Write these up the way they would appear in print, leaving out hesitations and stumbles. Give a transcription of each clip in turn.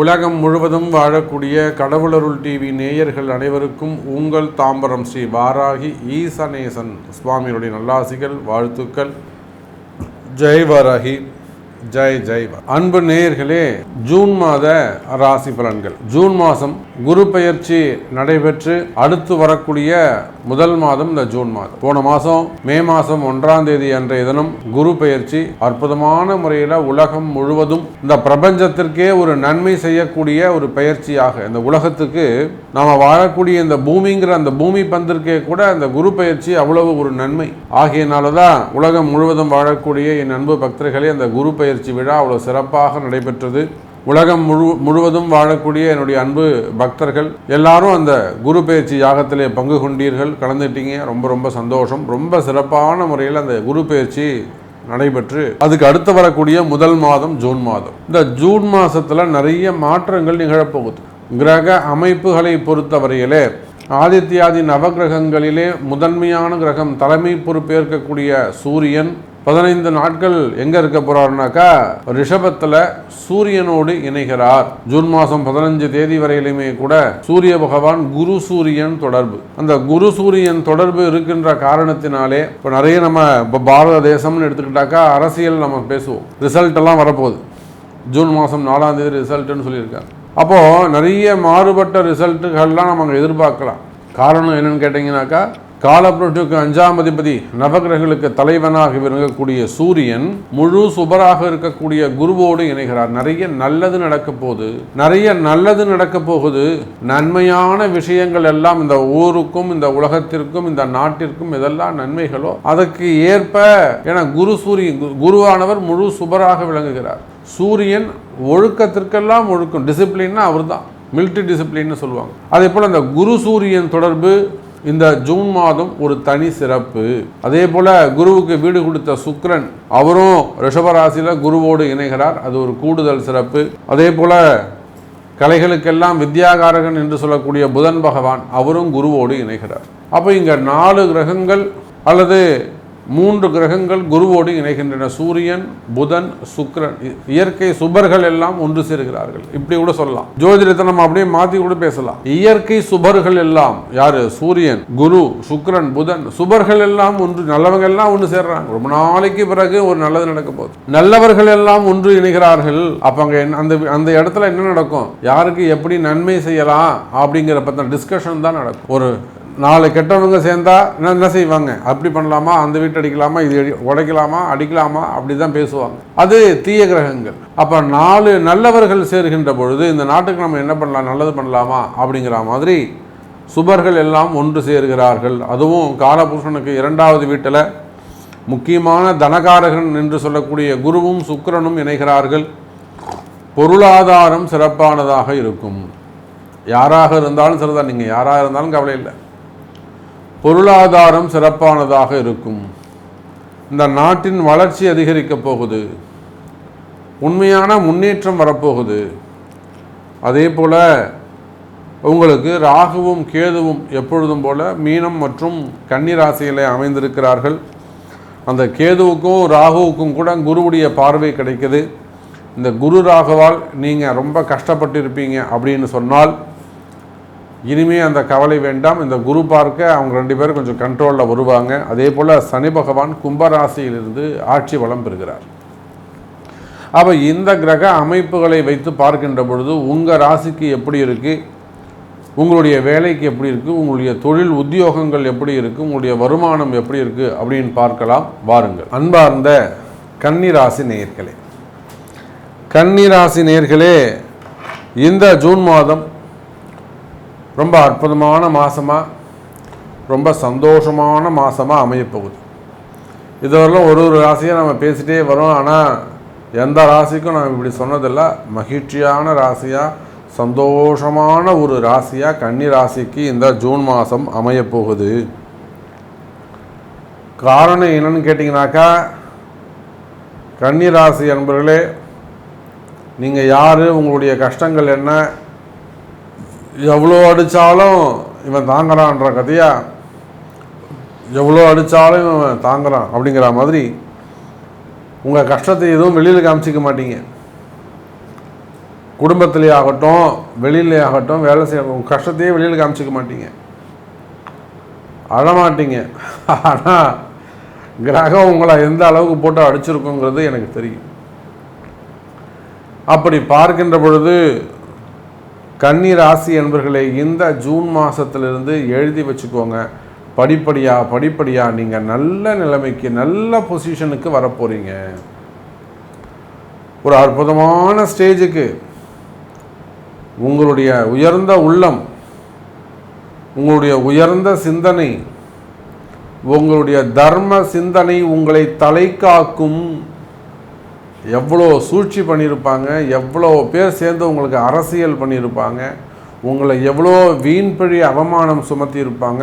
உலகம் முழுவதும் வாழக்கூடிய கடவுளருள் டிவி நேயர்கள் அனைவருக்கும் உங்கள் தாம்பரம் ஸ்ரீ வாராகி ஈசனேசன் சுவாமியுடைய நல்லாசிகள், வாழ்த்துக்கள். ஜெய் வாராகி, ஜெய் ஜெய். அன்பு நேயர்களே, ஜூன் மாத ராசி பலன்கள். ஜூன் மாதம் குரு பெயர்ச்சி நடைபெற்று அடுத்து வரக்கூடிய முதல் மாதம் இந்த ஜூன் மாதம். போன மாதம் மே மாதம் 1ஆம் தேதி அன்றைய தினம் குரு பெயர்ச்சி அற்புதமான முறையில் உலகம் முழுவதும் இந்த பிரபஞ்சத்திற்கே ஒரு நன்மை செய்யக்கூடிய ஒரு பயிற்சியாக, இந்த உலகத்துக்கு நாம் வாழக்கூடிய இந்த பூமிங்கிற அந்த பூமி பந்திற்கே கூட இந்த குரு பெயர்ச்சி அவ்வளவு ஒரு நன்மை ஆகியனாலதான் உலகம் முழுவதும் வாழக்கூடிய என் அன்பு பக்தர்களே அந்த குரு பெயர்ச்சி விழா அவ்வளவு சிறப்பாக நடைபெற்றது. உலகம் முழுவதும் வாழக்கூடிய என்னுடைய அன்பு பக்தர்கள் எல்லாரும் அந்த குரு பெயர்ச்சி யாகத்திலே பங்கு கொண்டீர்கள், கலந்துட்டீங்க. ரொம்ப ரொம்ப சந்தோஷம். ரொம்ப சிறப்பான முறையில் அந்த குரு பெயர்ச்சி நடைபெற்று அதுக்கு அடுத்து வரக்கூடிய முதல் மாதம் ஜூன் மாதம். இந்த ஜூன் மாதத்தில் நிறைய மாற்றங்கள் நிகழப்போகுது. கிரக அமைப்புகளை பொறுத்தவரையிலே ஆதித்யாதி நவகிரகங்களிலே முதன்மையான கிரகம், தலைமை பொறுப்பேற்கக்கூடிய சூரியன் 15 நாட்கள் எங்கே இருக்க போகிறாருனாக்கா ரிஷபத்தில் சூரியனோடு இணைகிறார். ஜூன் மாதம் 15 தேதி வரையிலுமே கூட சூரிய பகவான் குரு சூரியன் தொடர்பு, அந்த குரு சூரியன் தொடர்பு இருக்கின்ற காரணத்தினாலே இப்போ நிறைய நம்ம இப்போ பாரத தேசம்னு எடுத்துக்கிட்டாக்கா அரசியல் நம்ம பேசுவோம். ரிசல்ட் எல்லாம் வரப்போகுது. ஜூன் மாதம் 4ஆம் தேதி ரிசல்ட்டுன்னு சொல்லியிருக்காங்க. அப்போது நிறைய மாறுபட்ட ரிசல்ட்டுகள்லாம் நம்ம அங்கே எதிர்பார்க்கலாம். காரணம் என்னன்னு கேட்டிங்கனாக்கா, காலப்புருஷனுக்கு 5ஆம் அதிபதி நவகிரகங்களுக்கு தலைவனாக விளங்கக்கூடிய சூரியன் முழு சுபராக இருக்கக்கூடிய குருவோடு இணைகிறார். நிறைய நல்லது நடக்க போகுது, நிறைய நல்லது நடக்க போகுது. நன்மையான விஷயங்கள் எல்லாம் இந்த ஊருக்கும் இந்த உலகத்திற்கும் இந்த நாட்டிற்கும் எதெல்லாம் நன்மைகளோ அதற்கு ஏற்ப என குருவானவர் முழு சுபராக விளங்குகிறார். சூரியன் ஒழுக்கத்திற்கெல்லாம் ஒழுக்கம், டிசிப்ளின்னா அவர் தான், மிலிட்டரி டிசிப்ளின்னு சொல்லுவாங்க. அதே போல் அந்த குரு சூரியன் தொடர்பு இந்த ஜூன் மாதம் ஒரு தனி சிறப்பு. அதே போல குருவுக்கு வீடு கொடுத்த சுக்கிரன் அவரும் ரிஷபராசியில் குருவோடு இணைகிறார். அது ஒரு கூடுதல் சிறப்பு. அதே போல கலைகளுக்கெல்லாம் வித்யாகாரகன் என்று சொல்லக்கூடிய புதன் பகவான் அவரும் குருவோடு இணைகிறார். அப்போ இங்கே 4 கிரகங்கள் அல்லது 3 கிரகங்கள் குருவோடு இணைகின்றன. சூரியன், புதன், சுக்கிரன், இயற்கை சுபர்கள் எல்லாம் ஒன்று சேர்கிறார்கள். இப்படி கூட சொல்லலாம். ஜோதிடத்தை நம்ம அப்படியே மாற்றி கூட பேசலாம். இயற்கை சுபர்கள் எல்லாம் யாரு? சூரியன், குரு, சுக்கிரன், புதன், சுபர்கள் எல்லாம் ஒன்று, நல்லவங்க எல்லாம் ஒன்று சேர்றாங்க. ரொம்ப நாளைக்கு பிறகு ஒரு நல்லது நடக்க போகுது. நல்லவர்கள் எல்லாம் ஒன்று இணைகிறார்கள். அப்ப அங்க அந்த இடத்துல என்ன நடக்கும்? யாருக்கு எப்படி நன்மை செய்யலாம் அப்படிங்கிற பத்தின டிஸ்கஷன் தான் நடக்கும். ஒரு 4 கெட்டவங்க சேர்ந்தா என்ன செய்வாங்க? அப்படி பண்ணலாமா, அந்த வீட்டு அடிக்கலாமா, இது உடைக்கலாமா, அடிக்கலாமா, அப்படிதான் பேசுவாங்க. அது தீய கிரகங்கள். அப்ப 4 நல்லவர்கள் சேர்கின்ற பொழுது இந்த நாட்டுக்கு நம்ம என்ன பண்ணலாம், நல்லது பண்ணலாமா அப்படிங்கிற மாதிரி சுபர்கள் எல்லாம் ஒன்று சேர்கிறார்கள். அதுவும் காலபுருஷனுக்கு 2வது வீட்டில் முக்கியமான தனகாரகன் என்று சொல்லக்கூடிய குருவும் சுக்கிரனும் இணைகிறார்கள். பொருளாதாரம் சிறப்பானதாக இருக்கும். யாராக இருந்தாலும் சரிதான், நீங்கள் யாராக இருந்தாலும் கவலை இல்லை, பொருளாதாரம் சிறப்பானதாக இருக்கும். இந்த நாட்டின் வளர்ச்சி அதிகரிக்க போகுது, உண்மையான முன்னேற்றம் வரப்போகுது. அதே போல உங்களுக்கு ராகுவும் கேதுவும் எப்பொழுதும் போல மீனம் மற்றும் கன்னி ராசியிலே அமைந்திருக்கிறார்கள். அந்த கேதுவுக்கும் ராகுவுக்கும் கூட குருவுடைய பார்வை கிடைக்குது. இந்த குரு ராகுவால் நீங்கள் ரொம்ப கஷ்டப்பட்டிருப்பீங்க அப்படின்னு சொன்னால் இனிமே அந்த கவலை வேண்டாம். இந்த குரு பார்க்க அவங்க 2 பேரும் கொஞ்சம் கண்ட்ரோலில் வருவாங்க. அதே போல் சனி பகவான் கும்பராசியிலிருந்து ஆட்சி வளம் பெறுகிறார். அப்போ இந்த கிரக அமைப்புகளை வைத்து பார்க்கின்ற பொழுது உங்கள் ராசிக்கு எப்படி இருக்குது, உங்களுடைய வேலைக்கு எப்படி இருக்குது, உங்களுடைய தொழில் உத்தியோகங்கள் எப்படி இருக்குது, உங்களுடைய வருமானம் எப்படி இருக்குது அப்படின்னு பார்க்கலாம். வாருங்கள். அன்பார்ந்த கன்னிராசி நேயர்களே, கன்னிராசி நேயர்களே, இந்த ஜூன் மாதம் ரொம்ப அற்புதமான மாதமாக, ரொம்ப சந்தோஷமான மாதமாக அமையப்போகுது. இதுவரையிலும் ஒரு ராசியாக நம்ம பேசிகிட்டே வரோம். ஆனால் எந்த ராசிக்கும் நான் இப்படி சொன்னதில்லை. மகிழ்ச்சியான ராசியாக, சந்தோஷமான ஒரு ராசியாக கன்னி ராசிக்கு இந்த ஜூன் மாதம் அமையப்போகுது. காரணம் என்னன்னு கேட்டிங்கனாக்கா, கன்னி ராசி அன்பர்களே, நீங்கள் யார், உங்களுடைய கஷ்டங்கள் என்ன, எவ்வளோ அடித்தாலும் இவன் தாங்குறான்ற கதையா, எவ்வளோ அடித்தாலும் இவன் தாங்குறான் அப்படிங்கிற மாதிரி உங்கள் கஷ்டத்தை எதுவும் வெளியில் காமிச்சிக்க மாட்டீங்க. குடும்பத்திலே ஆகட்டும் வெளியிலே ஆகட்டும் வேலை செய்ய கஷ்டத்தையே வெளியில் காமிச்சிக்க மாட்டீங்க, அழமாட்டீங்க. ஆனால் கிரகம் உங்களை எந்த அளவுக்கு போட்டு அடிச்சிருக்குங்கிறது எனக்கு தெரியும். அப்படி பார்க்கின்ற பொழுது கன்னி ராசி என்பவர்களே, இந்த ஜூன் மாதத்திலிருந்து எழுதி வச்சுக்கோங்க, படிப்படியாக நீங்கள் நல்ல நிலைமைக்கு நல்ல பொசிஷனுக்கு வரப்போகிறீங்க. ஒரு அற்புதமான ஸ்டேஜுக்கு உங்களுடைய உயர்ந்த உள்ளம், உங்களுடைய உயர்ந்த சிந்தனை, உங்களுடைய தர்ம சிந்தனை உங்களை தலை காக்கும். எவ்வளோ சூழ்ச்சி பண்ணியிருப்பாங்க, எவ்வளோ பேர் சேர்ந்து உங்களுக்கு அரசியல் பண்ணியிருப்பாங்க, உங்களை எவ்வளோ வீண் பழி அவமானம் சுமத்தி இருப்பாங்க,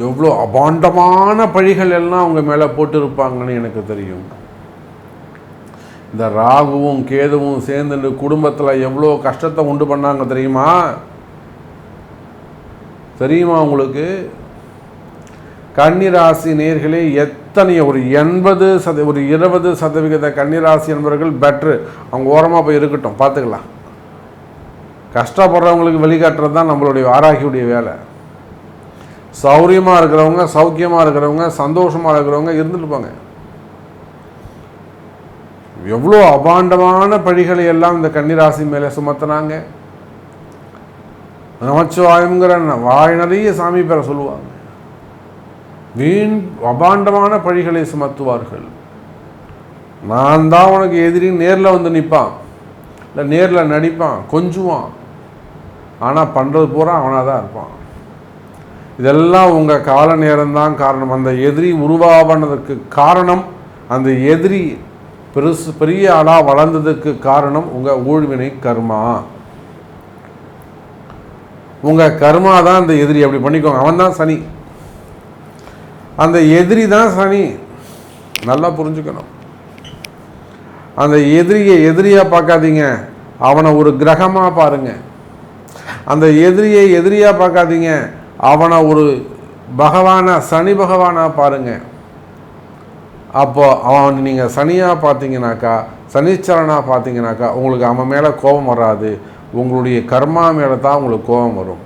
எவ்வளோ அபாண்டமான பழிகள் எல்லாம் உங்கள் மேலே போட்டிருப்பாங்கன்னு எனக்கு தெரியும். இந்த ராகுவும் கேதுவும் சேர்ந்து குடும்பத்தில் எவ்வளோ கஷ்டத்தை உண்டு பண்ணாங்க தெரியுமா? உங்களுக்கு? கன்னிராசி நேயர்களே, எத்தனையோ ஒரு 20% கன்னிராசி என்பவர்கள் பெட்ரு. அவங்க ஓரமாக போய் இருக்கட்டும், பார்த்துக்கலாம். கஷ்டப்படுறவங்களுக்கு வெளிக்காட்டுறது தான் நம்மளுடைய வாராகியுடைய வேலை. சௌரியமாக இருக்கிறவங்க, சௌக்கியமாக இருக்கிறவங்க, சந்தோஷமாக இருக்கிறவங்க இருந்துட்டுப்பாங்க. எவ்வளோ அபாண்டமான பழிகளை எல்லாம் இந்த கன்னிராசி மேலே சுமத்தினாங்க. நமச்சிவாயங்கிற வாய் நிறைய சாமி பேரை சொல்லுவாங்க. வீண் அபாண்டமான பழிகளை சுமத்துவார்கள். நான் தான் உனக்கு எதிரி நேரில் வந்து நிற்பான், இல்லை நேரில் நடிப்பான், கொஞ்சுவான், ஆனால் பண்ணுறது பூரா அவனாக தான் இருப்பான். இதெல்லாம் உங்கள் கால நேரம்தான் காரணம். அந்த எதிரி உருவாவனதுக்கு காரணம், அந்த எதிரி பெரிய ஆளாக வளர்ந்ததுக்கு காரணம் உங்கள் ஊழ்வினை கர்மா. உங்கள் கர்மா தான் அந்த எதிரி. அப்படி பண்ணிக்கோங்க. அவன் தான் சனி, அந்த எதிரி தான் சனி. நல்லா புரிஞ்சுக்கணும். அந்த எதிரியை எதிரியாக பார்க்காதீங்க, அவனை ஒரு கிரகமாக பாருங்க. அந்த எதிரியை எதிரியாக பார்க்காதீங்க, அவனை ஒரு பகவானா, சனி பகவானாக பாருங்க. அப்போ அவன் நீங்கள் சனியாக பார்த்தீங்கன்னாக்கா, சனீச்சரனாக பார்த்தீங்கன்னாக்கா உங்களுக்கு அவன் மேலே கோபம் வராது, உங்களுடைய கர்மா மேலே தான் உங்களுக்கு கோபம் வரும்.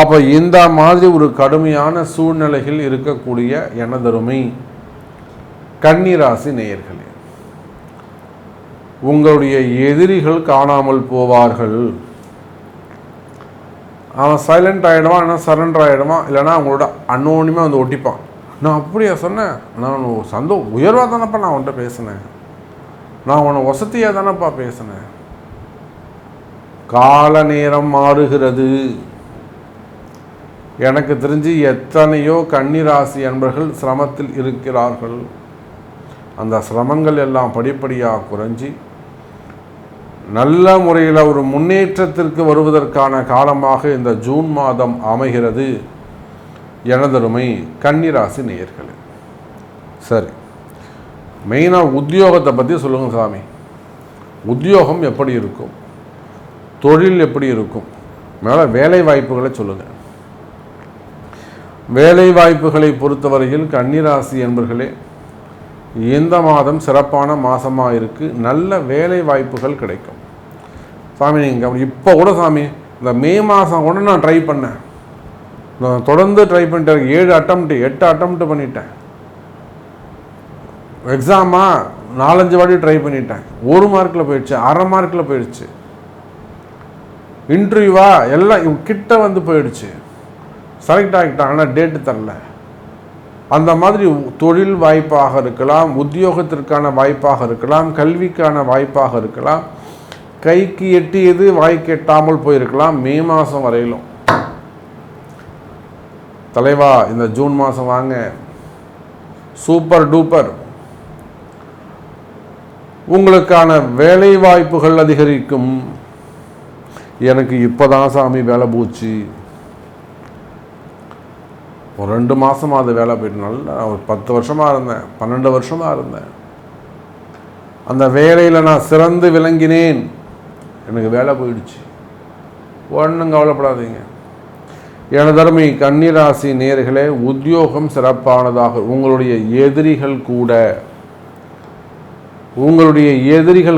அப்போ இந்த மாதிரி ஒரு கடுமையான சூழ்நிலைகள் இருக்கக்கூடிய எனதருமை கன்னிராசி நேயர்களே, உங்களுடைய எதிரிகள் காணாமல் போவார்கள். அவன் சைலண்ட் ஆகிடுவான், இல்லைனா சரண்டர் ஆகிடுவான், இல்லைனா அவங்களோட அன்னோனியமாக வந்து ஒட்டிப்பான். நான் அப்படியா சொன்னேன், நான் உயர்வாக தானப்பா நான் அவன்கிட்ட பேசினேன், நான் உன்னை வசதியாக தானப்பா பேசினேன். கால நேரம் மாறுகிறது. எனக்கு தெரிஞ்சு எத்தனையோ கன்னிராசி அன்பர்கள் சிரமத்தில் இருக்கிறார்கள். அந்த சிரமங்கள் எல்லாம் படிப்படியாக குறைஞ்சி நல்ல முறையில் ஒரு முன்னேற்றத்திற்கு வருவதற்கான காலமாக இந்த ஜூன் மாதம் அமைகிறது எனதருமை கன்னிராசி நேயர்களே. சரி, மெயினாக உத்தியோகத்தை பற்றி சொல்லுங்கள் சாமி. உத்தியோகம் எப்படி இருக்கும், தொழில் எப்படி இருக்கும், மேலே வேலை வாய்ப்புகளை சொல்லுங்கள். வேலை வாய்ப்புகளை பொறுத்தவரையில் கன்னிராசி என்பர்களே, இந்த மாதம் சிறப்பான மாதமாக இருக்குது. நல்ல வேலை வாய்ப்புகள் கிடைக்கும் சாமி. நீங்கள் இப்போ கூட சாமி, இந்த மே மாதம் கூட நான் ட்ரை பண்ணேன், நான் தொடர்ந்து ட்ரை பண்ணிட்டேன். 8 அட்டம்ப்ட் பண்ணிட்டேன். எக்ஸாமாக 4-5 வாட்டி ட்ரை பண்ணிட்டேன். 1 மார்க்கில் போயிடுச்சு, 1/2 மார்க்கில் போயிடுச்சு. இன்டர்வியூவா எல்லாம் கிட்ட வந்து போயிடுச்சு, செலக்ட் ஆகிட்டான், ஆனால் டேட்டு தரல. அந்த மாதிரி தொழில் வாய்ப்பாக இருக்கலாம், உத்தியோகத்திற்கான வாய்ப்பாக இருக்கலாம், கல்விக்கான வாய்ப்பாக இருக்கலாம், கைக்கு எட்டியது வாய்க்கு எட்டாமல் போயிருக்கலாம். மே மாதம் வரையிலும் தலைவா, இந்த ஜூன் மாதம் வாங்க, சூப்பர் டூப்பர். உங்களுக்கான வேலை வாய்ப்புகள் அதிகரிக்கும். எனக்கு இப்போதான் சாமி வேலை போச்சு, ஒரு 2 மாதமாக அது வேலை போயிட்டு, நல்லா ஒரு 10 வருஷமாக இருந்தேன், 12 வருஷமாக இருந்தேன். அந்த வேலையில் நான் சிறந்து விளங்கினேன், எனக்கு வேலை போயிடுச்சு. ஒன்றும் கவலைப்படாதீங்க எனதருமை கன்னிராசி நேயர்களே. உத்தியோகம் சிறப்பானதாக, உங்களுடைய எதிரிகள்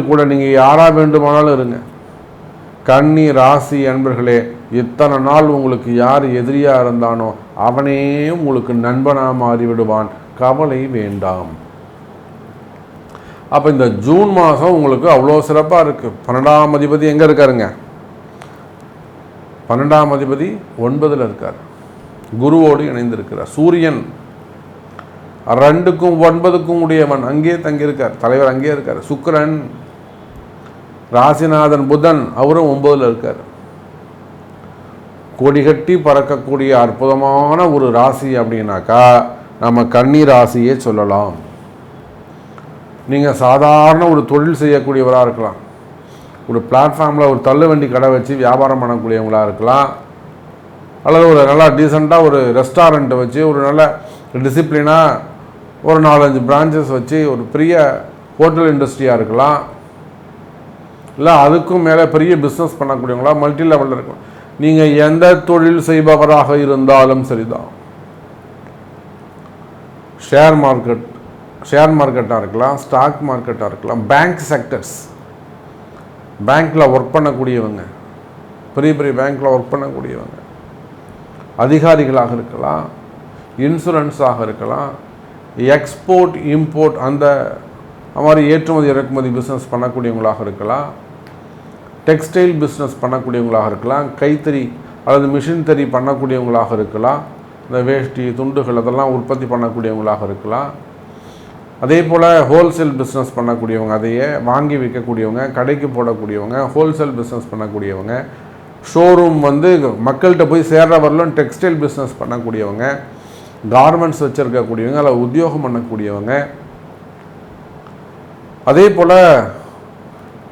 கூட நீங்கள் யாராக வேண்டுமானாலும் இருங்க, கன்னி ராசி அன்பர்களே, இத்தனை நாள் உங்களுக்கு யார் எதிரியாக இருந்தானோ அவனே உங்களுக்கு நண்பனாக மாறிவிடுவான். கவலை வேண்டாம். அப்போ இந்த ஜூன் மாதம் உங்களுக்கு அவ்வளோ சிறப்பாக இருக்குது. 12ஆம் அதிபதி எங்கே இருக்காருங்க? 12ஆம் அதிபதி 9ல் இருக்கார், குருவோடு இணைந்திருக்கிறார். சூரியன் 2க்கும் 9க்கும் உடையவன் அங்கேயே தங்கியிருக்கார், தலைவர் அங்கேயே இருக்கார். சுக்கிரன் ராசிநாதன் புதன் அவரும் 9ல் இருக்கார். கொடிகட்டி பறக்கக்கூடிய அற்புதமான ஒரு ராசி அப்படின்னாக்கா நம்ம கன்னி ராசியே சொல்லலாம். நீங்கள் சாதாரண ஒரு தொழில் செய்யக்கூடியவராக இருக்கலாம், ஒரு பிளாட்ஃபார்மில் ஒரு தள்ளுவண்டி கடை வச்சு வியாபாரம் பண்ணக்கூடியவங்களாக இருக்கலாம், அல்லது ஒரு நல்லா டீசெண்டாக ஒரு ரெஸ்டாரண்ட்டை வச்சு ஒரு நல்ல டிசிப்ளினாக ஒரு 4-5 பிரான்ச்சஸ் வச்சு ஒரு பெரிய ஹோட்டல் இண்டஸ்ட்ரியாக இருக்கலாம், இல்லை அதுக்கும் மேலே பெரிய பிஸ்னஸ் பண்ணக்கூடியவங்களா மல்டி லெவலில் இருக்கலாம். நீங்கள் எந்த தொழில் செய்பவராக இருந்தாலும் சரிதான். ஷேர் மார்க்கெட்டாக இருக்கலாம், ஸ்டாக் மார்க்கெட்டாக இருக்கலாம், பேங்க் செக்டர்ஸ், பேங்க்கில் ஒர்க் பண்ணக்கூடியவங்க, பெரிய பெரிய பேங்க்கில் ஒர்க் பண்ணக்கூடியவங்க, அதிகாரிகளாக இருக்கலாம், இன்சூரன்ஸாக இருக்கலாம், எக்ஸ்போர்ட் இம்போர்ட் அந்த மாதிரி ஏற்றுமதி இறக்குமதி பிஸ்னஸ் பண்ணக்கூடியவங்களாக இருக்கலாம், டெக்ஸ்டைல் பிஸ்னஸ் பண்ணக்கூடியவங்களாக இருக்கலாம், கைத்தறி அல்லது மிஷின் தறி பண்ணக்கூடியவங்களாக இருக்கலாம், இந்த வேஷ்டி துண்டுகள் அதெல்லாம் உற்பத்தி பண்ணக்கூடியவங்களாக இருக்கலாம். அதே போல் ஹோல்சேல் பிஸ்னஸ் பண்ணக்கூடியவங்க, அதையே வாங்கி விற்கக்கூடியவங்க, கடைக்கு போடக்கூடியவங்க, ஹோல்சேல் பிஸ்னஸ் பண்ணக்கூடியவங்க, ஷோரூம் மக்கள்கிட்ட போய் சேர்ற வரலும் டெக்ஸ்டைல் பிஸ்னஸ் பண்ணக்கூடியவங்க, கார்மெண்ட்ஸ் வச்சுருக்கக்கூடியவங்க, அதில் உத்தியோகம் பண்ணக்கூடியவங்க, அதே போல்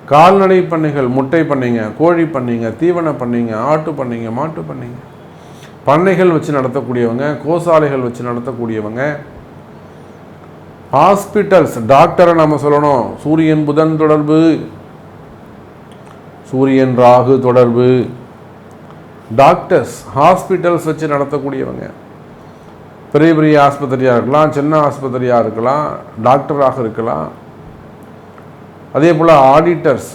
கால்நடை பண்ணைகள், முட்டை பண்ணைங்க, கோழி பண்ணைங்க, தீவன பண்ணைங்க, ஆட்டு பண்ணைங்க, மாட்டு பண்ணைங்க, பண்ணைகள் வச்சு நடத்தக்கூடியவங்க, கோசாலைகள் வச்சு நடத்தக்கூடியவங்க, ஹாஸ்பிட்டல்ஸ், டாக்டரை நம்ம சொல்லணும், சூரியன் புதன் தொடர்பு, சூரியன் ராகு தொடர்பு, டாக்டர்ஸ் ஹாஸ்பிட்டல்ஸ் வச்சு நடத்தக்கூடியவங்க, பெரிய பெரிய ஆஸ்பத்திரியாக இருக்கலாம், சின்ன ஆஸ்பத்திரியாக இருக்கலாம், டாக்டராக இருக்கலாம். அதே போல் ஆடிட்டர்ஸ்,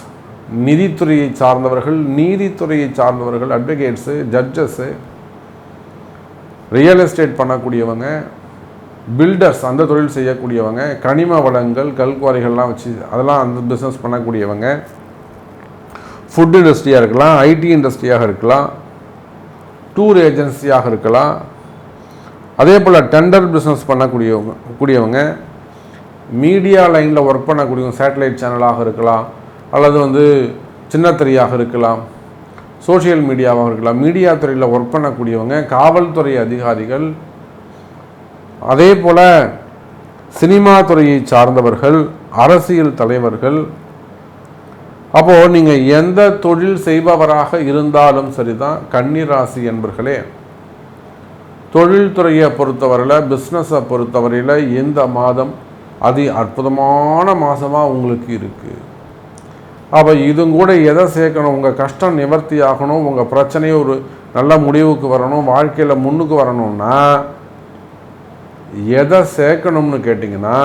நிதித்துறையை சார்ந்தவர்கள், நீதித்துறையை சார்ந்தவர்கள், அட்வொகேட்ஸு, ஜட்ஜஸ்ஸு, ரியல் எஸ்டேட் பண்ணக்கூடியவங்க, பில்டர்ஸ் அந்த தொழில் செய்யக்கூடியவங்க, கனிம வளங்கள் கல்குவாரிகள்லாம் வச்சு அதெல்லாம் அந்த பிஸ்னஸ் பண்ணக்கூடியவங்க, ஃபுட் இண்டஸ்ட்ரியாக இருக்கலாம், ஐடி இண்டஸ்ட்ரியாக இருக்கலாம், டூர் ஏஜென்சியாக இருக்கலாம், அதே போல் டெண்டர் பிஸ்னஸ் பண்ணக்கூடியவங்க, மீடியா லைனில் ஒர்க் பண்ணக்கூடியவங்க, சேட்டலைட் சேனலாக இருக்கலாம், அல்லது சின்னத்திரையாக இருக்கலாம், சோஷியல் மீடியாவாக இருக்கலாம், மீடியா துறையில் ஒர்க் பண்ணக்கூடியவங்க, காவல்துறை அதிகாரிகள், அதே போல் சினிமா துறையை சார்ந்தவர்கள், அரசியல் தலைவர்கள். அப்போது நீங்கள் எந்த தொழில் செய்பவராக இருந்தாலும் சரிதான் கன்னி ராசி என்பர்களே, தொழில்துறையை பொறுத்தவரையில், பிஸ்னஸை பொறுத்தவரையில் இந்த மாதம் அது அற்புதமான மாதமாக உங்களுக்கு இருக்குது. அப்போ இதுவும் கூட எதை சேர்க்கணும்? உங்கள் கஷ்டம் நிவர்த்தி ஆகணும், உங்கள் பிரச்சனையை ஒரு நல்ல முடிவுக்கு வரணும், வாழ்க்கையில் முன்னுக்கு வரணும்னா எதை சேர்க்கணும்னு கேட்டிங்கன்னா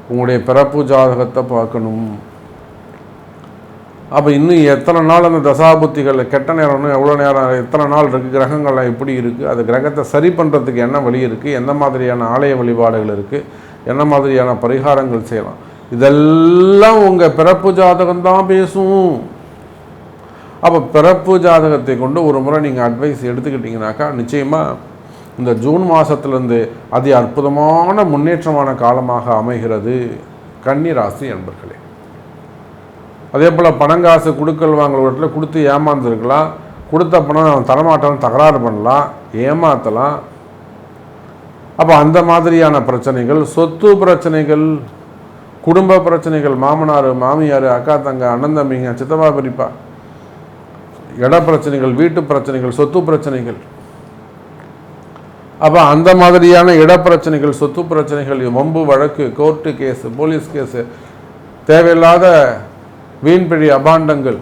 உங்களுடைய பிறப்பு ஜாதகத்தை பார்க்கணும். அப்போ இன்னும் எத்தனை நாள் அந்த தசாபுத்திகள் கெட்ட நேரம்னு எவ்வளோ நேரம், எத்தனை நாள் இருக்குது, கிரகங்கள்லாம் எப்படி இருக்குது, அது கிரகத்தை சரி பண்ணுறதுக்கு என்ன வழி இருக்குது, எந்த மாதிரியான ஆலய வழிபாடுகள் இருக்குது, என்ன மாதிரியான பரிகாரங்கள் செய்யலாம், இதெல்லாம் உங்கள் பிறப்பு ஜாதகம்தான் பேசும். அப்போ பிறப்பு ஜாதகத்தை கொண்டு ஒரு முறை நீங்கள் அட்வைஸ் எடுத்துக்கிட்டிங்கனாக்கா நிச்சயமாக இந்த ஜூன் மாதத்துலேருந்து அதி அற்புதமான முன்னேற்றமான காலமாக அமைகிறது கன்னி ராசி என்பர்களே. அதே போல் பணங்காசு கொடுக்கல் வாங்கல கொடுத்து ஏமாந்துருக்கலாம், கொடுத்த பணம் தரமாட்டம் தகராறு பண்ணலாம், ஏமாற்றலாம். அப்போ அந்த மாதிரியான பிரச்சனைகள், சொத்து பிரச்சனைகள், குடும்ப பிரச்சனைகள், மாமனார் மாமியார், அக்கா தங்க, அண்ணன் தம்பிங்க, சித்தப்பா பெரியப்பா, இட பிரச்சனைகள், வீட்டு பிரச்சனைகள், சொத்து பிரச்சனைகள். அப்போ அந்த மாதிரியான இட பிரச்சனைகள், சொத்து பிரச்சனைகள், வம்பு வழக்கு, கோர்ட்டு கேஸு, போலீஸ் கேஸு, தேவையில்லாத வீண்பிழி அபாண்டங்கள்,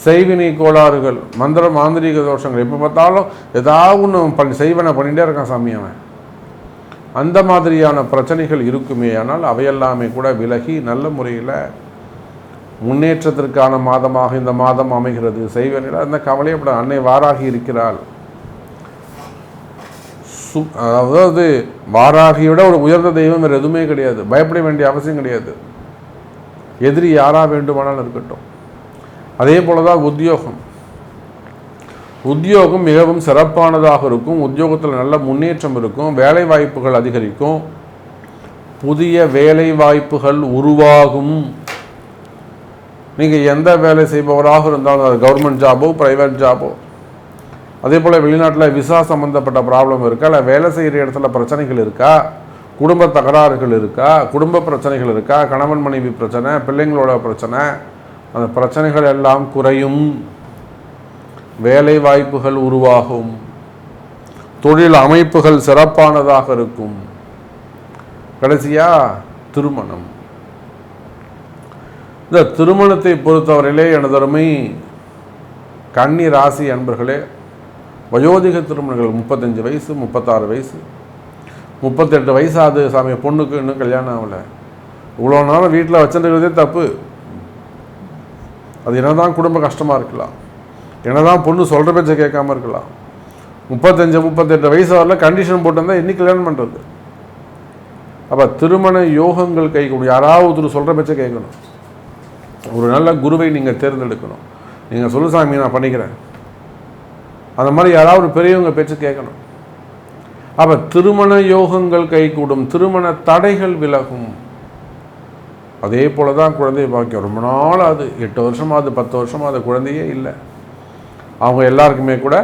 செய்வினை கோளாறுகள், மாந்திரீக தோஷங்கள், எப்போ பார்த்தாலும் ஏதாவது ஒன்று செய்வனை பண்ணிகிட்டே இருக்கான் சாமி அவன். அந்த மாதிரியான பிரச்சனைகள் இருக்குமே, ஆனால் அவையெல்லாமே கூட விலகி நல்ல முறையில் முன்னேற்றத்திற்கான மாதமாக இந்த மாதம் அமைகிறது. செய்வனில் அந்த கவலையப்பட அன்னை வாராகி இருக்கிறாள். அதாவது வாராகியோட ஒரு உயர்ந்த தெய்வம் வேறு எதுவுமே கிடையாது. பயப்பட வேண்டிய அவசியம் கிடையாது. எதிரி யாரா வேண்டுமானாலும் இருக்கட்டும். அதே போலதான் உத்தியோகம் மிகவும் சிறப்பானதாக இருக்கும். உத்தியோகத்தில் நல்ல முன்னேற்றம் இருக்கும். வேலை வாய்ப்புகள் அதிகரிக்கும். புதிய வேலை வாய்ப்புகள் உருவாகும். நீங்கள் எந்த வேலை செய்பவராக இருந்தாலும், அது கவர்மெண்ட் ஜாபோ ப்ரைவேட் ஜாபோ, அதே போல் வெளிநாட்டில் விசா சம்மந்தப்பட்ட ப்ராப்ளம் இருக்கா, இல்லை வேலை செய்கிற இடத்துல பிரச்சனைகள் இருக்கா, குடும்ப தகராறுகள் இருக்கா, குடும்ப பிரச்சனைகள் இருக்கா, கணவன் மனைவி பிரச்சனை, பிள்ளைங்களோட பிரச்சனை, அந்த பிரச்சனைகள் எல்லாம் குறையும். வேலை வாய்ப்புகள் உருவாகும். தொழில் அமைப்புகள் சிறப்பானதாக இருக்கும். கடைசியா திருமணம். இந்த திருமணத்தை பொறுத்தவரையிலே எனதருமை கன்னி ராசி அன்பர்களே, வயோதிக திருமணங்கள் 35 வயசு, 36 வயசு, 38 வயசு ஆகுது சாமி, பொண்ணுக்கு இன்னும் கல்யாணம் ஆகலை. இவ்வளோ நாளும் வீட்டில் வச்சுருக்கிறதே தப்பு. அது என்னதான் குடும்ப கஷ்டமாக இருக்கலாம், என்னதான் பொண்ணு சொல்கிற பேச்சை கேட்காம இருக்கலாம். 35, 38 வயசு வரல கண்டிஷன் போட்டிருந்தா இன்னைக்கு கல்யாணம் பண்ணுறது. அப்போ திருமண யோகங்கள் கைகூடும். யாராவது சொல்கிற பேச்சை கேட்கணும். ஒரு நல்ல குருவை நீங்கள் தேர்ந்தெடுக்கணும். நீங்கள் சொல்லு சாமி நான் பண்ணிக்கிறேன், அந்த மாதிரி யாராவது பெரியவங்க பேச்சு கேட்கணும். அப்போ திருமண யோகங்கள் கைகூடும். திருமண தடைகள் விலகும். அதே போல தான் குழந்தை பாக்கியம். ரொம்ப நாள் அது 8 வருஷமாவது 10 வருஷமாவது குழந்தையே இல்லை. அவங்க எல்லாருக்குமே கூட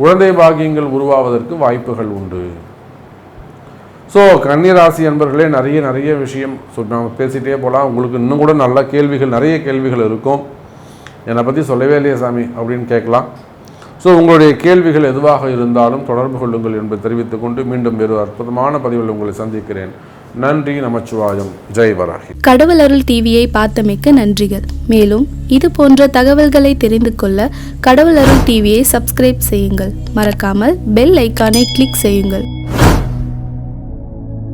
குழந்தை பாக்கியங்கள் உருவாவதற்கு வாய்ப்புகள் உண்டு. ஸோ கன்னிராசி அன்பர்களே, நிறைய விஷயம் நம்ம பேசிகிட்டே போகலாம். உங்களுக்கு இன்னும் கூட நல்ல கேள்விகள், நிறைய கேள்விகள் இருக்கும். என்னை பற்றி சொல்லவே இல்லையே சாமி அப்படின்னு கேட்கலாம். ஸோ உங்களுடைய கேள்விகள் எதுவாக இருந்தாலும் தொடர்பு கொள்ளுங்கள் என்பதை தெரிவித்துக் கொண்டு மீண்டும் வேறு அற்புதமான பதிவில் உங்களை சந்திக்கிறேன். நன்றி, நமச்சிவாயம், ஜெய் வராகி. கடவுள் அருள் டிவியை பார்த்தமைக்க நன்றிகள். மேலும் இது போன்ற தகவல்களை தெரிந்து கொள்ள கடவுள் அருள் டிவியை சப்ஸ்கிரைப் செய்யுங்கள். மறக்காமல் பெல் ஐக்கானை கிளிக் செய்யுங்கள்.